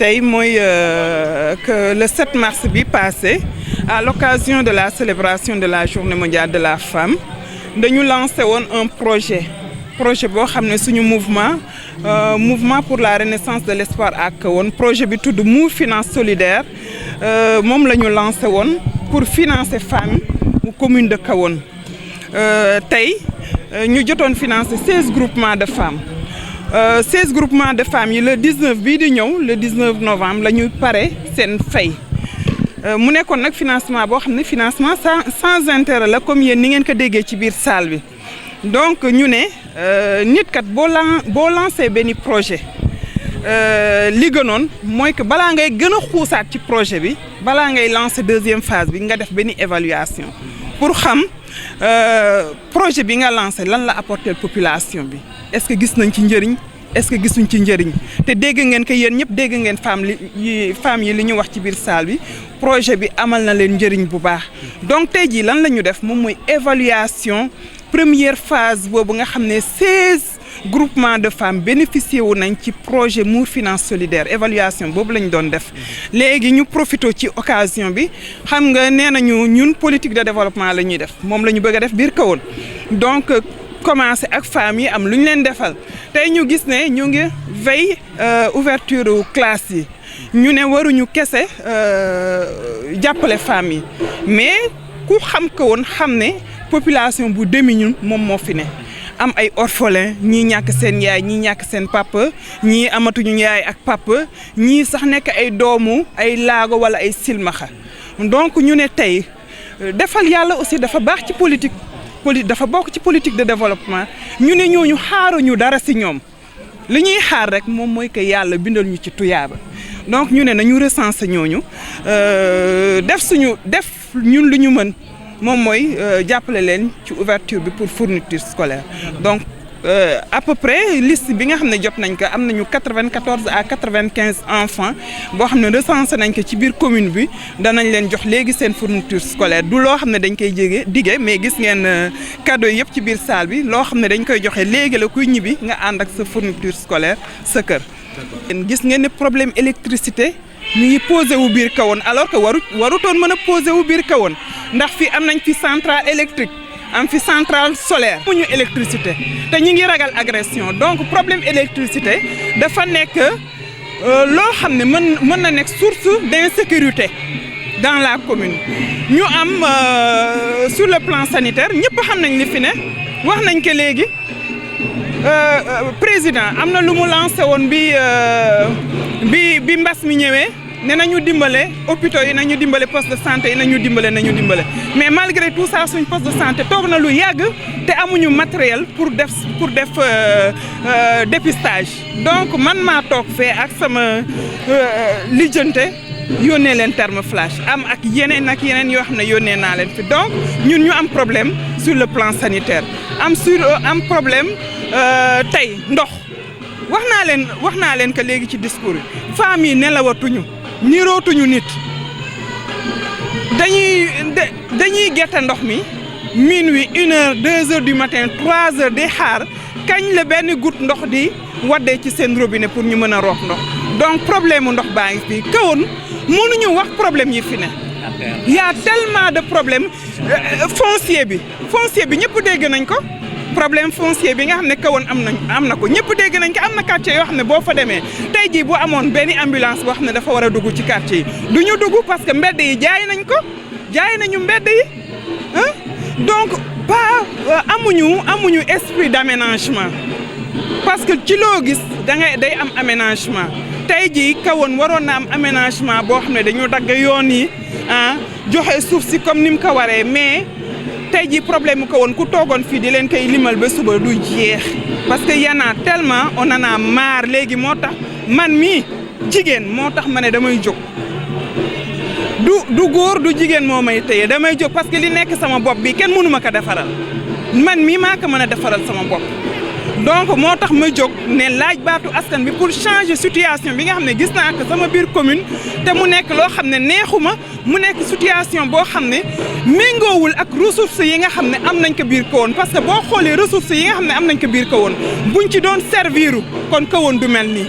tey mooy que le 7 mars bi passé à l'occasion de la célébration de la journée mondiale de la femme dañu lancé woon un projet boo xam ne suñu mouvement pour la renaissance de l'espoir ak woon projet bi tudd Move Finance Solidaire moom la ñu lancé woon pour financer femmes mu commune de Kahone tey ñu jotoon financer 16 groupements de femmes 16 groupements de femmes yi le 19 bii di ñëw le 19 novembre la ñu pare seen fay mu nekkoon nag financement boo xam ne financement sans intérêt la comme yéen ni ngeen ko déggee ci biir salle bi donc ñu ne nit kat boo lancé benn projet li gënoon mooy que balaa ngay gën a xuusaat ci projet bi balaa ngay lancer deuxième phase bi nga def benn évaluation pour xam projet bi nga lancé lan la apporter population bi est-ce que gis nañ ci njëriñ est-ce que gisuñ ci njëriñ te dégg ngeen que yéen ñëpp dégg ngeen femmes yi li ñu wax ci biir salle bi projet bi amal na leen njëriñ bu baax donc tey jii lan la ñu def moom mooy évaluation première phase boobu nga xam ne 16 groupements de femmes bénéficié wu nañ ci projet Move Finance Solidaire évaluation boobu la ñu doon def léegi ñu profité ci occasion bi xam nga nee nañu ñun politique de développement la ñuy def moom la ñu bëgg a def biir Kahone donc commencé ak femmes yi am lu ñu leen defal tey ñu gis ne ñu ngi veille ouverture classe yi ñu ne waruñu kese jàppale femmes yi mais ku xam Kahone xam ne population bu demi ñun moom moo fi ne am ay orphelins ñii ñàkk seen yaay ñii ñàkk seen papa ñii amatuñu yaay ak papa ñii sax nekk ay doomu ay laago wala ay silmaxa donc ñu ne tey defal yàlla aussi dafa baax ci politique dafa bokk ci politique de développement ñu ne ñooñu xaaruñu dara si ñoom li ñuy xaar rek moom mooy que yàlla bindal ñu ci tuyaaba donc ñu ne nañu recenser ñooñu def ñun lu ñu mën moom mooy jàppale leen ci ouverture bi pour fourniture scolaire donc à peu près liste bi nga xam ne jot nañ ko am nañu 94 à 95 enfants boo xam ne recensé nañ ko ci biir commune bi danañ leen jox léegi seen fourniture scolaire du loo xam ne dañ koy dige mais gis ngeen cadeau yëpp ci biir salle bi loo xam ne dañ koy joxe léegi la kuy ñibbi nga ànd ak sa fourniture scolaire sa kër. gis ngeen ne problème électricité mi ngi posé wu biir Kahone alors que warutoon mën a posé wu biir Kahone ndax fi am nañ fi centrale électrique am fi centrale solaire amuñu électricité te ñu ngi ragal agression donc problème électricité dafa nekk loo xam ne mën na nekk source d'insécurité dans la commune ñu am sur le plan sanitaire ñëpp xam nañ li fi ne wax nañ ko léegi président am na lu mu lancé woon bi mbas mi ñëwee ne nañu dimbale hôpitaux yi nañu dimbale poste de santé yi nañu dimbale mais malgré tout ça suñ poste de santé toog na lu yàgg te amuñu matériel pour def dépistage donc man maa toog fee ak sama lijjante yónnee leen thermoflash am ak yeneen yoo xam ne yónnee naa leen fi donc ñun ñu am problème sur le plan sanitaire am problème tey ndox wax naa leen que léegi ci discours yi femmes yi nelawatuñu nirootuñu nit dañuy gerte ndox mi minuit 1h 2h du matin 3h di xaar kañ la benn goutte ndox di waddee ci seen robinet pour ñu mën a root ndox donc problème mu ndox baa ngi fii Kahone mënuñu wax problème yi fi ne y a tellement de problèmes foncier bi ñëpp dégg nañ ko problème foncier bi nga xam ne Kahone am na ko ñëpp dégg nañ ko am na quartier yoo xam ne boo fa demee tey jii bu amoon benn ambulance boo xam ne dafa war a dugg ci quartier yi du ñu dugg parce que mbedd yi jaay nañu mbedd yi donc amuñu esprit d'aménagement parce que ci loo gis day am aménagement tey jii Kahone waroon na am aménagement boo xam ne dañu dagg yoon yi joxe suuf si comme ni mu ko waree mais tey jii problème mu Kahone ku toogoon fii di leen koy limal ba suba du jeex parce que y en a tellement on en a marre léegi moo tax man mii jigéen moo tax ma ne damay jóg du góor du jigéen moo may téye damay jóg parce que li nekk sama bopp bi kenn mënu ma ko defaral man mii maa ko mën a defaral sama bopp donc moo tax ma jóg ne laaj baatu askan bi pour changer situation bi nga xam ne gis naa ko sama biir commune te mu nekk loo xam ne neexuma mu nekk situation boo xam ne méngoowul ak ressources yi nga xam ne am nañ ko biir Kahone parce que boo xoolee ressources yi nga xam ne am nañ ko biir Kahone buñ ci doon serviru kon Kahone du mel nii